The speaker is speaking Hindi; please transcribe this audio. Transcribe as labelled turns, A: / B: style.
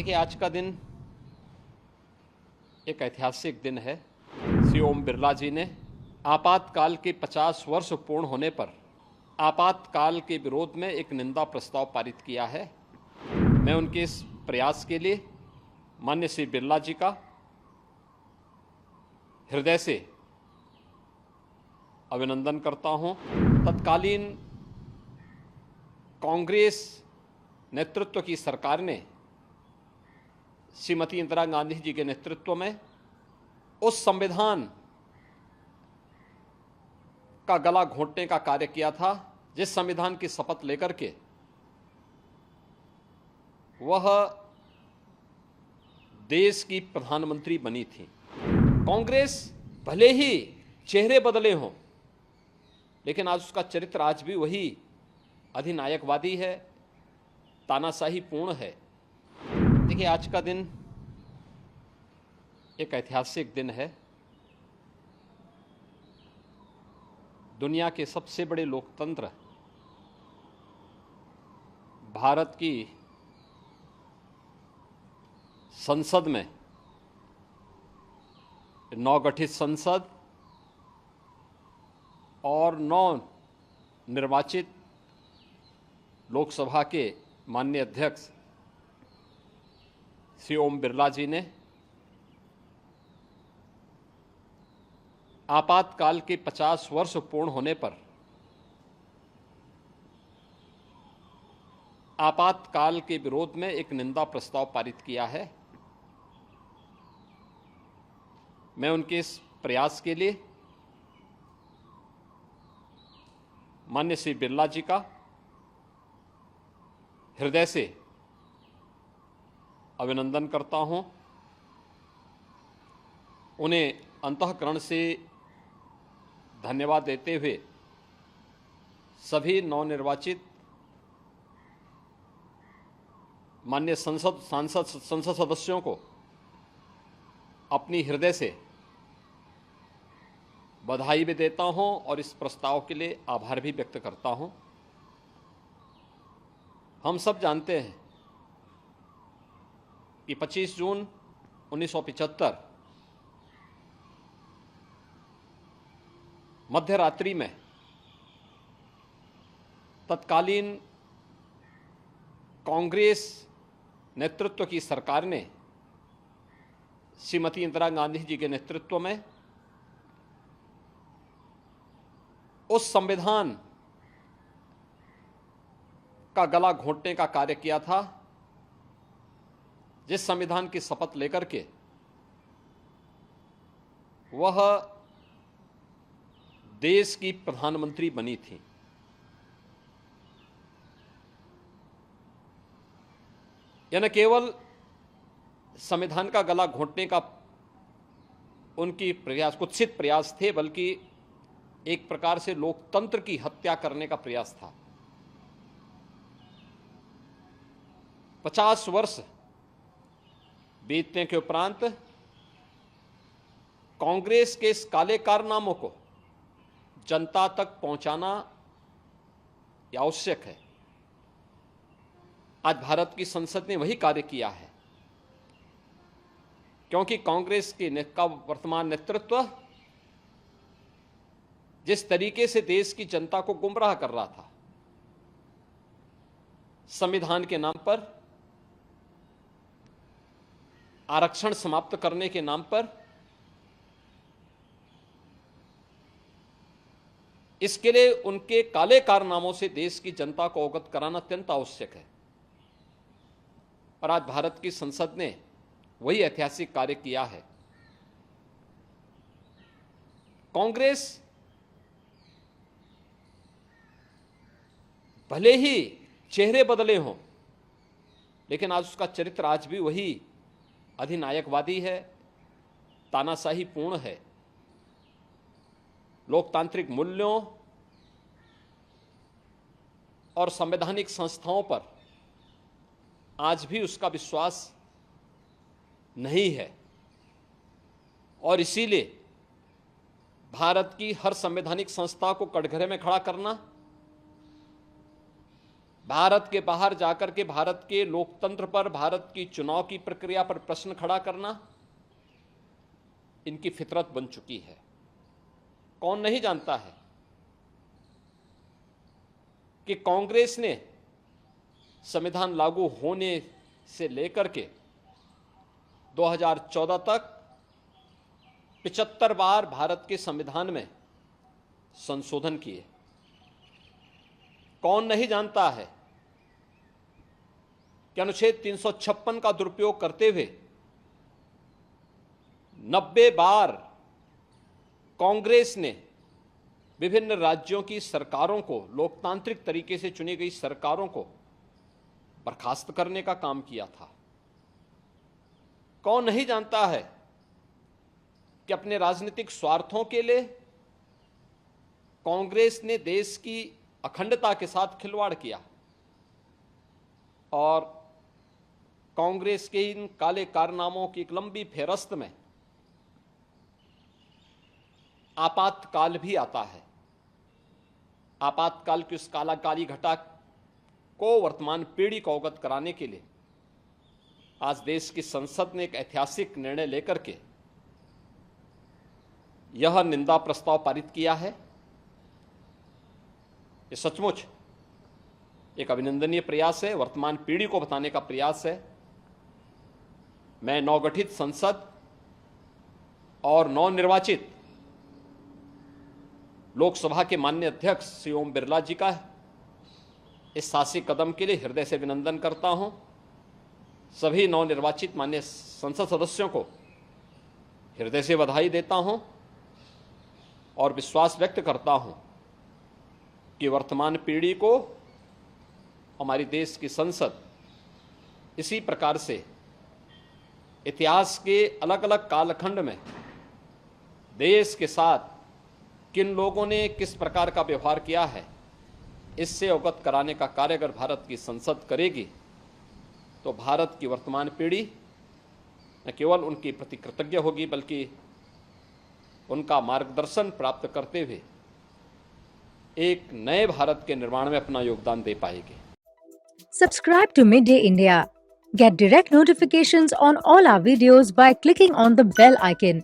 A: देखिए, आज का दिन एक ऐतिहासिक दिन है। श्री ओम बिरला जी ने आपातकाल के 50 वर्ष पूर्ण होने पर आपातकाल के विरोध में एक निंदा प्रस्ताव पारित किया है। मैं उनके इस प्रयास के लिए माननीय श्री बिरला जी का हृदय से अभिनंदन करता हूं। तत्कालीन कांग्रेस नेतृत्व की सरकार ने श्रीमती इंदिरा गांधी जी के नेतृत्व में उस संविधान का गला घोंटने का कार्य किया था जिस संविधान की शपथ लेकर के वह देश की प्रधानमंत्री बनी थी। कांग्रेस भले ही चेहरे बदले हों, लेकिन आज उसका चरित्र आज भी वही अधिनायकवादी है, तानाशाही पूर्ण है। देखिए, आज का दिन एक ऐतिहासिक दिन है। दुनिया के सबसे बड़े लोकतंत्र भारत की संसद में नवगठित संसद और नव निर्वाचित लोकसभा के माननीय अध्यक्ष श्री ओम बिरला जी ने आपातकाल के 50 वर्ष पूर्ण होने पर आपातकाल के विरोध में एक निंदा प्रस्ताव पारित किया है। मैं उनके इस प्रयास के लिए माननीय श्री बिरला जी का हृदय से अभिनंदन करता हूं। उन्हें अंतःकरण से धन्यवाद देते हुए सभी नवनिर्वाचित माननीय संसद सदस्यों को अपनी हृदय से बधाई भी देता हूं और इस प्रस्ताव के लिए आभार भी व्यक्त करता हूं। हम सब जानते हैं कि 25 जून 1975 मध्य रात्रि में तत्कालीन कांग्रेस नेतृत्व की सरकार ने श्रीमती इंदिरा गांधी जी के नेतृत्व में उस संविधान का गला घोंटने का कार्य किया था जिस संविधान की शपथ लेकर के वह देश की प्रधानमंत्री बनी थी। यह न केवल संविधान का गला घोंटने का उनकी कुत्सित प्रयास थे, बल्कि एक प्रकार से लोकतंत्र की हत्या करने का प्रयास था। 50 वर्ष बीतने के उपरांत कांग्रेस के इस काले कारनामों को जनता तक पहुंचाना आवश्यक है। आज भारत की संसद ने वही कार्य किया है, क्योंकि कांग्रेस का वर्तमान नेतृत्व जिस तरीके से देश की जनता को गुमराह कर रहा था, संविधान के नाम पर, आरक्षण समाप्त करने के नाम पर, इसके लिए उनके काले कारनामों से देश की जनता को अवगत कराना अत्यंत आवश्यक है। और आज भारत की संसद ने वही ऐतिहासिक कार्य किया है। कांग्रेस भले ही चेहरे बदले हों, लेकिन आज उसका चरित्र आज भी वही अधिनायकवादी है, तानाशाही पूर्ण है। लोकतांत्रिक मूल्यों और संवैधानिक संस्थाओं पर आज भी उसका विश्वास नहीं है, और इसीलिए भारत की हर संवैधानिक संस्था को कटघरे में खड़ा करना भारत के बाहर जाकर के भारत के लोकतंत्र पर, भारत की चुनाव की प्रक्रिया पर प्रश्न खड़ा करना इनकी फितरत बन चुकी है। कौन नहीं जानता है कि कांग्रेस ने संविधान लागू होने से लेकर के 2014 तक 75 बार भारत के संविधान में संशोधन किए। कौन नहीं जानता है कि अनुच्छेद 356 का दुरुपयोग करते हुए 90 बार कांग्रेस ने विभिन्न राज्यों की सरकारों को, लोकतांत्रिक तरीके से चुनी गई सरकारों को बर्खास्त करने का काम किया था। कौन नहीं जानता है कि अपने राजनीतिक स्वार्थों के लिए कांग्रेस ने देश की अखंडता के साथ खिलवाड़ किया और कांग्रेस के इन काले कारनामों की एक लंबी फेहरिस्त में आपातकाल भी आता है। आपातकाल की उस काली घटा को वर्तमान पीढ़ी को अवगत कराने के लिए आज देश की संसद ने एक ऐतिहासिक निर्णय लेकर के यह निंदा प्रस्ताव पारित किया है। ये सचमुच एक अभिनंदनीय प्रयास है, वर्तमान पीढ़ी को बताने का प्रयास है। मैं नवगठित संसद और नवनिर्वाचित लोकसभा के माननीय अध्यक्ष श्री ओम बिरला जी का इस साहसिक कदम के लिए हृदय से अभिनंदन करता हूं। सभी नवनिर्वाचित माननीय संसद सदस्यों को हृदय से बधाई देता हूं और विश्वास व्यक्त करता हूं कि वर्तमान पीढ़ी को हमारी देश की संसद इसी प्रकार से इतिहास के अलग अलग कालखंड में देश के साथ किन लोगों ने किस प्रकार का व्यवहार किया है, इससे अवगत कराने का कार्य अगर भारत की संसद करेगी तो भारत की वर्तमान पीढ़ी न केवल उनके प्रति कृतज्ञ होगी बल्कि उनका मार्गदर्शन प्राप्त करते हुए एक नए भारत के निर्माण में अपना योगदान दे पाएगी।
B: Subscribe to Midday India. Get direct notifications on all our videos by clicking on the bell icon.